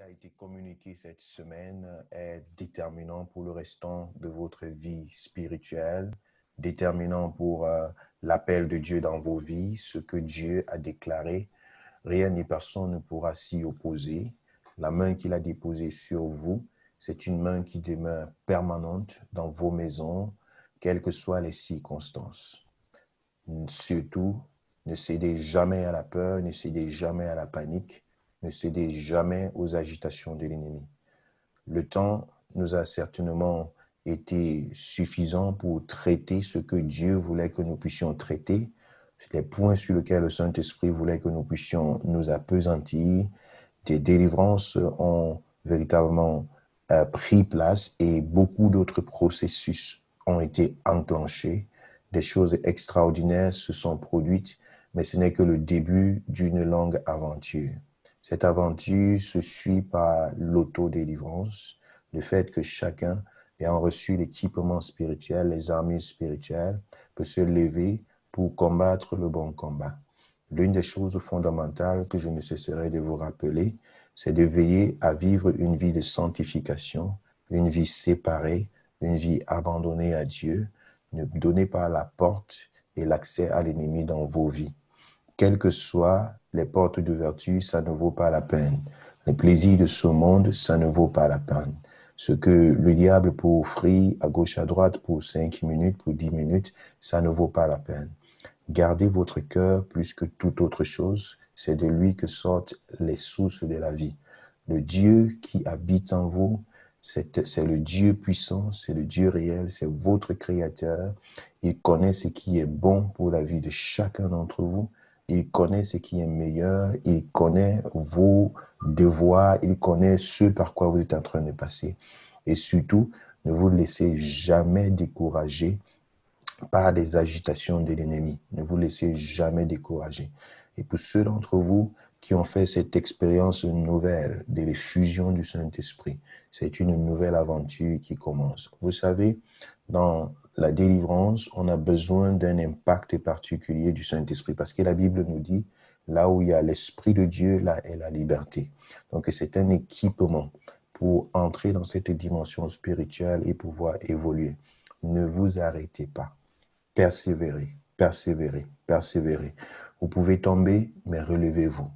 a été communiqué cette semaine est déterminant pour le restant de votre vie spirituelle, déterminant pour l'appel de Dieu dans vos vies, ce que Dieu a déclaré. Rien ni personne ne pourra s'y opposer. La main qu'il a déposée sur vous, c'est une main qui demeure permanente dans vos maisons, quelles que soient les circonstances. Surtout, ne cédez jamais à la peur, ne cédez jamais à la panique, ne cédez jamais aux agitations de l'ennemi. Le temps nous a certainement été suffisant pour traiter ce que Dieu voulait que nous puissions traiter, les points sur lesquels le Saint-Esprit voulait que nous puissions nous appesantir. Des délivrances ont véritablement pris place et beaucoup d'autres processus ont été enclenchés. Des choses extraordinaires se sont produites, mais ce n'est que le début d'une longue aventure. Cette aventure se suit par l'autodélivrance, le fait que chacun, ayant reçu l'équipement spirituel, les armures spirituelles, peut se lever pour combattre le bon combat. L'une des choses fondamentales que je ne cesserai de vous rappeler, c'est de veiller à vivre une vie de sanctification, une vie séparée, une vie abandonnée à Dieu. Ne donnez pas la porte et l'accès à l'ennemi dans vos vies. Quelles que soient les portes d'ouverture, ça ne vaut pas la peine. Les plaisirs de ce monde, ça ne vaut pas la peine. Ce que le diable peut offrir à gauche, à droite pour 5 minutes, pour 10 minutes, ça ne vaut pas la peine. Gardez votre cœur plus que toute autre chose. C'est de lui que sortent les sources de la vie. Le Dieu qui habite en vous, c'est le Dieu puissant, c'est le Dieu réel, c'est votre Créateur. Il connaît ce qui est bon pour la vie de chacun d'entre vous. Il connaît ce qui est meilleur. Il connaît vos devoirs. Il connaît ce par quoi vous êtes en train de passer. Et surtout, ne vous laissez jamais décourager par des agitations de l'ennemi. Ne vous laissez jamais décourager. Et pour ceux d'entre vous qui ont fait cette expérience nouvelle de l'effusion du Saint-Esprit, c'est une nouvelle aventure qui commence. Vous savez, dans la délivrance, on a besoin d'un impact particulier du Saint-Esprit parce que la Bible nous dit, là où il y a l'Esprit de Dieu, là est la liberté. Donc c'est un équipement pour entrer dans cette dimension spirituelle et pouvoir évoluer. Ne vous arrêtez pas. Persévérez, persévérez, persévérez. Vous pouvez tomber, mais relevez-vous.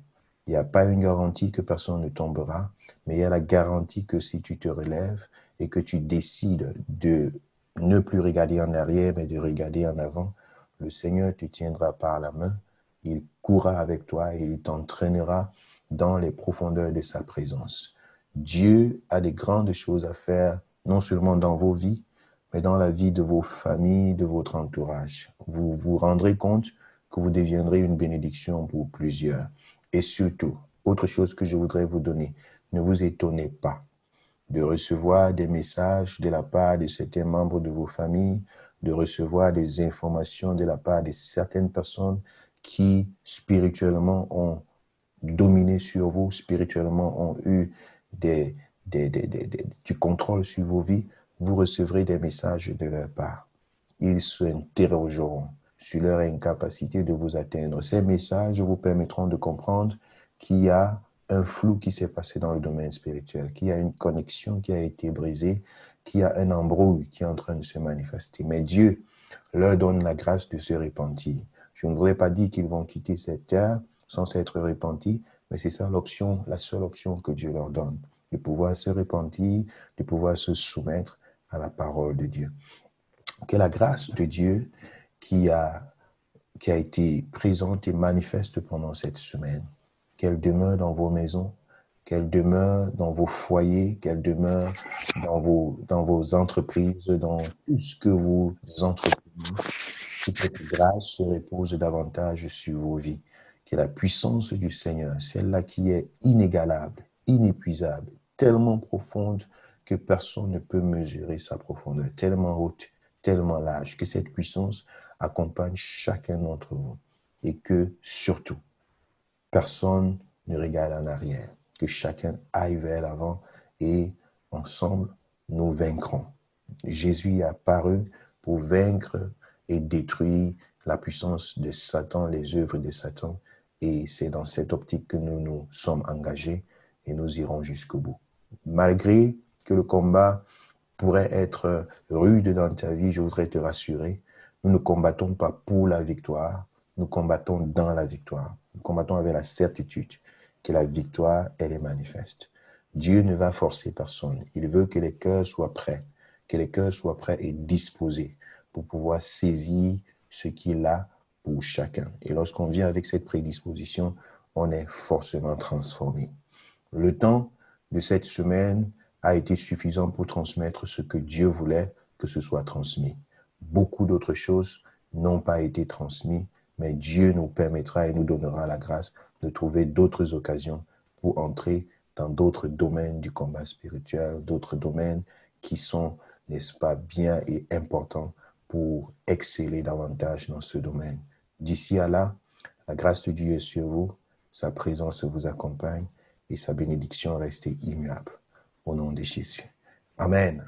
Il n'y a pas une garantie que personne ne tombera, mais il y a la garantie que si tu te relèves et que tu décides de ne plus regarder en arrière, mais de regarder en avant, le Seigneur te tiendra par la main, il courra avec toi et il t'entraînera dans les profondeurs de sa présence. Dieu a des grandes choses à faire, non seulement dans vos vies, mais dans la vie de vos familles, de votre entourage. Vous vous rendrez compte que vous deviendrez une bénédiction pour plusieurs. Et surtout, autre chose que je voudrais vous donner, ne vous étonnez pas de recevoir des messages de la part de certains membres de vos familles, de recevoir des informations de la part de certaines personnes qui spirituellement ont dominé sur vous, spirituellement ont eu du contrôle sur vos vies. Vous recevrez des messages de leur part. Ils s'interrogeront sur leur incapacité de vous atteindre. Ces messages vous permettront de comprendre qu'il y a un flou qui s'est passé dans le domaine spirituel, qu'il y a une connexion qui a été brisée, qu'il y a un embrouille qui est en train de se manifester. Mais Dieu leur donne la grâce de se repentir. Je ne voudrais pas dire qu'ils vont quitter cette terre sans s'être repentis, mais c'est ça l'option, la seule option que Dieu leur donne, de pouvoir se repentir, de pouvoir se soumettre à la parole de Dieu. Que la grâce de Dieu qui a été présente et manifeste pendant cette semaine, qu'elle demeure dans vos maisons, qu'elle demeure dans vos foyers, qu'elle demeure dans vos entreprises, dans tout ce que vous entreprenez, que cette grâce se repose davantage sur vos vies. Que la puissance du Seigneur, celle-là qui est inégalable, inépuisable, tellement profonde que personne ne peut mesurer sa profondeur, tellement haute, tellement large, que cette puissance accompagne chacun d'entre vous et que surtout, personne ne regarde en arrière, que chacun aille vers l'avant et ensemble, nous vaincrons. Jésus est apparu pour vaincre et détruire la puissance de Satan, les œuvres de Satan. Et c'est dans cette optique que nous nous sommes engagés. et nous irons jusqu'au bout. Malgré que le combat pourrait être rude dans ta vie, je voudrais te rassurer, nous ne combattons pas pour la victoire, nous combattons dans la victoire. Nous combattons avec la certitude que la victoire, elle est manifeste. Dieu ne va forcer personne. Il veut que les cœurs soient prêts, que les cœurs soient prêts et disposés pour pouvoir saisir ce qu'il a pour chacun. Et lorsqu'on vient avec cette prédisposition, on est forcément transformé. Le temps de cette semaine a été suffisant pour transmettre ce que Dieu voulait que ce soit transmis. Beaucoup d'autres choses n'ont pas été transmises, mais Dieu nous permettra et nous donnera la grâce de trouver d'autres occasions pour entrer dans d'autres domaines du combat spirituel, d'autres domaines qui sont, n'est-ce pas, bien et importants pour exceller davantage dans ce domaine. D'ici à là, la grâce de Dieu est sur vous, sa présence vous accompagne et sa bénédiction reste immuable. Au nom de Jésus. Amen.